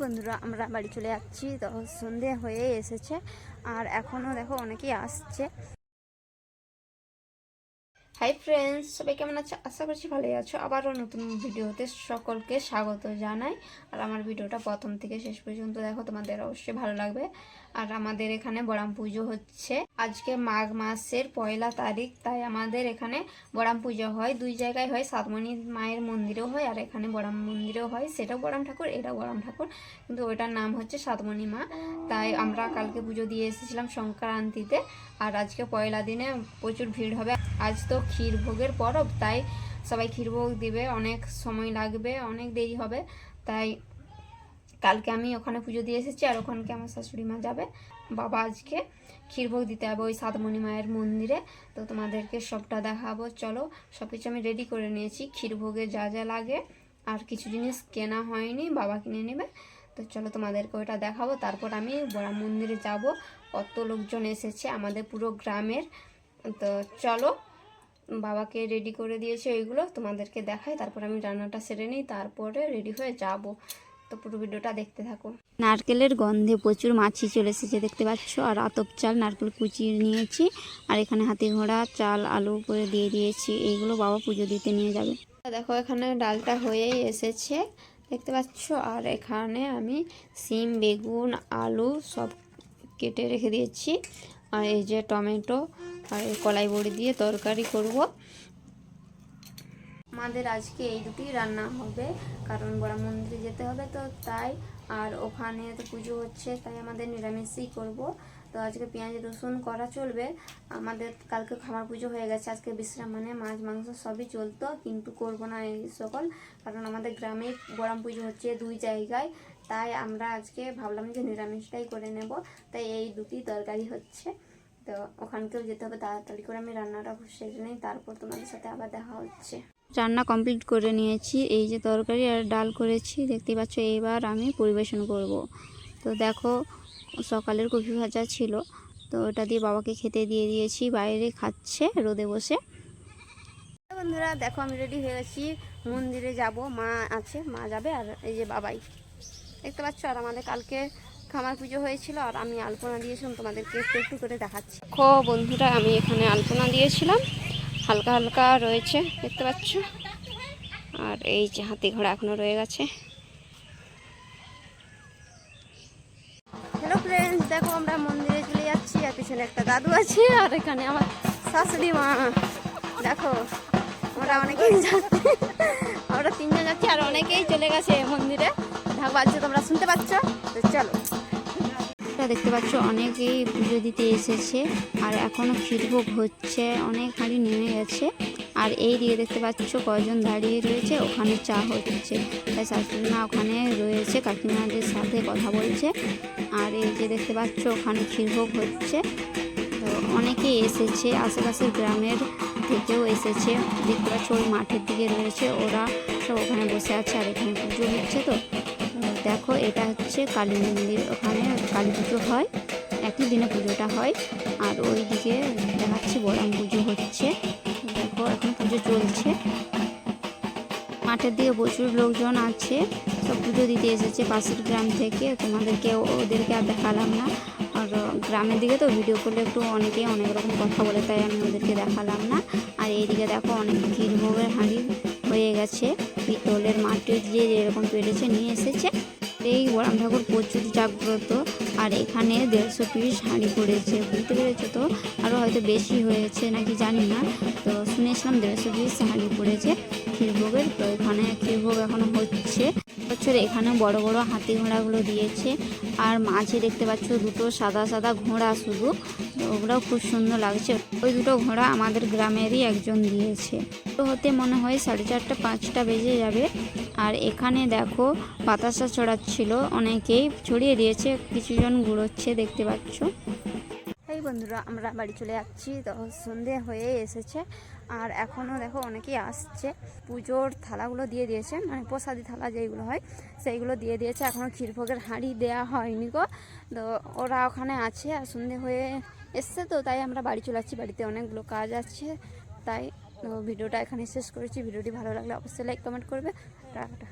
বন্ধুরা আমরা বাড়ি চলে যাচ্ছি। তো সন্ধে হয়ে এসেছে আর এখনও দেখো অনেকেই আসছে। হাই ফ্রেন্ডস, সবাই কেমন আছো? আশা করছি ভালোই আছো। আবারও নতুন ভিডিওতে সকলকে স্বাগত জানাই। আর আমার ভিডিওটা প্রথম থেকে শেষ পর্যন্ত দেখো, তোমাদের অবশ্যই ভালো লাগবে। আর আমাদের এখানে বড়াম পুজো হচ্ছে আজকে মাঘ মাসের 1 তারিখ, তাই আমাদের এখানে বড়াম পুজো হয়। দুই জায়গায় হয়, সাতমণি মায়ের মন্দিরেও হয় আর এখানে বড়াম মন্দিরেও হয়। সেটাও বড়াম ঠাকুর, এটাও বড়াম ঠাকুর, কিন্তু ওইটার নাম হচ্ছে সাতমণি মা। তাই আমরা কালকে পুজো দিয়ে এসেছিলাম সংক্রান্তিতে, আর আজকে 1 দিনে প্রচুর ভিড় হবে। আজ তো ক্ষীরভোগের পরব, তাই সবাই ক্ষীরভোগ দিবে, অনেক সময় লাগবে, অনেক দেরি হবে। তাই কালকে আমি ওখানে পুজো দিয়ে এসেছি আর ওখানকে আমার শাশুড়ি মা যাবে। বাবা আজকে ক্ষীরভোগ দিতে হবে ওই সাতমণি মায়ের মন্দিরে। তো তোমাদেরকে সবটা দেখাবো, চলো। সব কিছু আমি রেডি করে নিয়েছি, ক্ষীরভোগে যা যা লাগে, আর কিছু জিনিস কেনা হয়নি, বাবা কিনে নেবে। তো চলো তোমাদেরকে ওইটা দেখাবো। তারপর আমি বড় মন্দিরে যাব। কত লোকজন এসেছে আমাদের পুরো গ্রামের। তো চলো, বাবাকে রেডি করে দিয়েছে ওইগুলো তোমাদেরকে দেখাই, তারপর আমি রান্নাটা সেরে নিই, তারপরে রেডি হয়ে যাব। তো পুরো ভিডিওটা দেখতে থাকো। নারকেলের গন্ধে প্রচুর মাছি চলে এসেছে দেখতে পাচ্ছ। আর আতপ চাল, নারকেল কুচিয়ে নিয়েছি, আর এখানে হাতি ঘোড়া চাল আলু করে দিয়ে দিয়েছি। এইগুলো বাবা পুজো দিতে নিয়ে যাবে। দেখো এখানে ডালটা হয়েই এসেছে দেখতে পাচ্ছ। আর এখানে আমি সিম, বেগুন, আলু সব কেটে রেখে দিয়েছি। আর এই যে টমেটো আর কলাই বড়ি দিয়ে তরকারি করব। আমাদের আজকে এই দুটি রান্না হবে, কারণ বড় মন্দিরে যেতে হবে তো তাই। আর ওখানে তো পুজো হচ্ছে, তাই আমাদের নিরামিষই করব। তো আজকে পেঁয়াজ রসুন করা চলবে। আমাদের কালকে খামার পুজো হয়ে গেছে, আজকে বিশ্রাম, মানে মাছ মাংস সবই চলতো, কিন্তু করব না এই সকল, কারণ আমাদের গ্রামে বড় পুজো হচ্ছে দুই জায়গায়। তাই আমরা আজকে ভাবলাম যে নিরামিষটাই করে নেব, তাই এই দুটি তরকারি হচ্ছে। তো ওখানকেও যেতে হবে, তাড়াতাড়ি করে আমি রান্নাটা সেরে নিই, তারপর তোমাদের সাথে আবার দেখা হচ্ছে। রান্না কমপ্লিট করে নিয়েছি, এই যে তরকারি আর ডাল করেছি দেখতে পাচ্ছ। এবার আমি পরিবেশন করব। তো দেখো সকালের কফি ভাজা ছিল, তো ওটা দিয়ে বাবাকে খেতে দিয়ে দিয়েছি, বাইরে খাচ্ছে রোদে বসে। বন্ধুরা দেখো আমি রেডি হয়ে গেছি, মন্দিরে যাব। মা আছে, মা যাবে, আর এই যে বাবাই দেখতে পাচ্ছ। আর আমাদের কালকে খামার পুজো হয়েছিল আর আমি আলপনা দিয়েছিলাম, তোমাদেরকে একটু একটু করে দেখাচ্ছি। দেখো বন্ধুরা আমি এখানে আলপনা দিয়েছিলাম, হালকা হালকা রয়েছে দেখতে পাচ্ছ। আর এই যে হাতি ঘোড়া এখনো রয়ে গেছে। হ্যালো ফ্রেন্ডস, দেখো আমরা মন্দিরে চলে যাচ্ছি, আর পিছনে একটা দাদু আছে, আর এখানে আমার শাশুড়ি মা। দেখো আমরা অনেকেই যাচ্ছি, আমরা 3 জন যাচ্ছি, আর অনেকেই চলে গেছে মন্দিরে। ঢাক বাজছে, তোমরা শুনতে পাচ্ছ। তো চলো, দেখতে পাচ্ছ অনেকেই পুজো দিতে এসেছে, আর এখনো ক্ষীরভোগ হচ্ছে, অনেক হাঁড়ি নেমে গেছে। আর এই দিকে দেখতে পাচ্ছ কয়জন দাঁড়িয়ে রয়েছে, ওখানে চা হচ্ছে, তাই শাশুড়ি মা ওখানে রয়েছে, কাকিমাদের সাথে কথা বলছে। আর এই যে দেখতে পাচ্ছ ওখানে ক্ষীরভোগ হচ্ছে। তো অনেকেই এসেছে, আশেপাশের গ্রামের থেকেও এসেছে দেখতে পাচ্ছ। ওই মাঠের দিকে রয়েছে, ওরা সব ওখানে বসে আছে, আর এখানে পুজো হচ্ছে। তো দেখো এটা হচ্ছে কালী মন্দির, ওখানে কালী পুজো হয়, একই দিনে পুজোটা হয়। আর ওই দিকে দেখাচ্ছে বড়াম পুজো হচ্ছে। দেখো এখন পুজো চলছে, মাঠের দিকে প্রচুর লোকজন আছে, সব পুজো দিতে এসেছে পাশের গ্রাম থেকে। তোমাদেরকে ওদেরকে আর দেখালাম না, আর গ্রামের দিকে তো ভিডিও করলে একটু অনেকেই অনেক রকম কথা বলে, তাই আমি ওদেরকে দেখালাম না। আর এইদিকে দেখো অনেক ক্ষীরভোগের হাঁড়ি হয়ে গেছে, পিতলের মাটির যে যেরকম পেরেছে নিয়ে এসেছে। এই বড়াম ঠাকুর প্রচুর জাগ্রত, আর এখানে 150 পিস হাঁড়ি পড়েছে, বুঝতে পেরেছো তো। আরও হয়তো বেশি হয়েছে নাকি জানি না, তো শুনেছিলাম 150 পিস হাঁড়ি পড়েছে ক্ষীরভোগের। তো এখানে ক্ষীরভোগ এখনো হচ্ছে। বছর এখানে বড় বড় হাতি ঘোড়াগুলো দিয়েছে, আর মাঝে দেখতে পাচ্ছ দুটো সাদা সাদা ঘোড়া শুধু, ওগুলোও খুব সুন্দর লাগছে। ওই দুটো ঘোড়া আমাদের গ্রামেরই একজন দিয়েছে। তো হতে মনে হয় 4:30 5টা বেজে যাবে। আর এখানে দেখো বাতাসা ছড়াচ্ছিল, অনেকেই ছড়িয়ে দিয়েছে, কিছুজন ঘুরোচ্ছে দেখতে পাচ্ছ। এই বন্ধুরা আমরা বাড়ি চলে যাচ্ছি, তো সন্ধে হয়ে এসেছে, আর এখনও দেখো অনেকেই আসছে। পুজোর থালাগুলো দিয়ে দিয়েছে, মানে প্রসাদি থালা যেইগুলো হয় সেইগুলো দিয়ে দিয়েছে, এখনও ক্ষীরভোগের হাঁড়ি দেওয়া হয়নি গো। তো ওরা ওখানে আছে, আর সন্ধে হয়ে এসছে, তো তাই আমরা বাড়ি চলে যাচ্ছি। বাড়িতে অনেকগুলো কাজ আছে, তাই ভিডিওটা এখানে শেষ করেছি। ভিডিওটি ভালো লাগলে অবশ্যই লাইক কমেন্ট করবে। টাটা।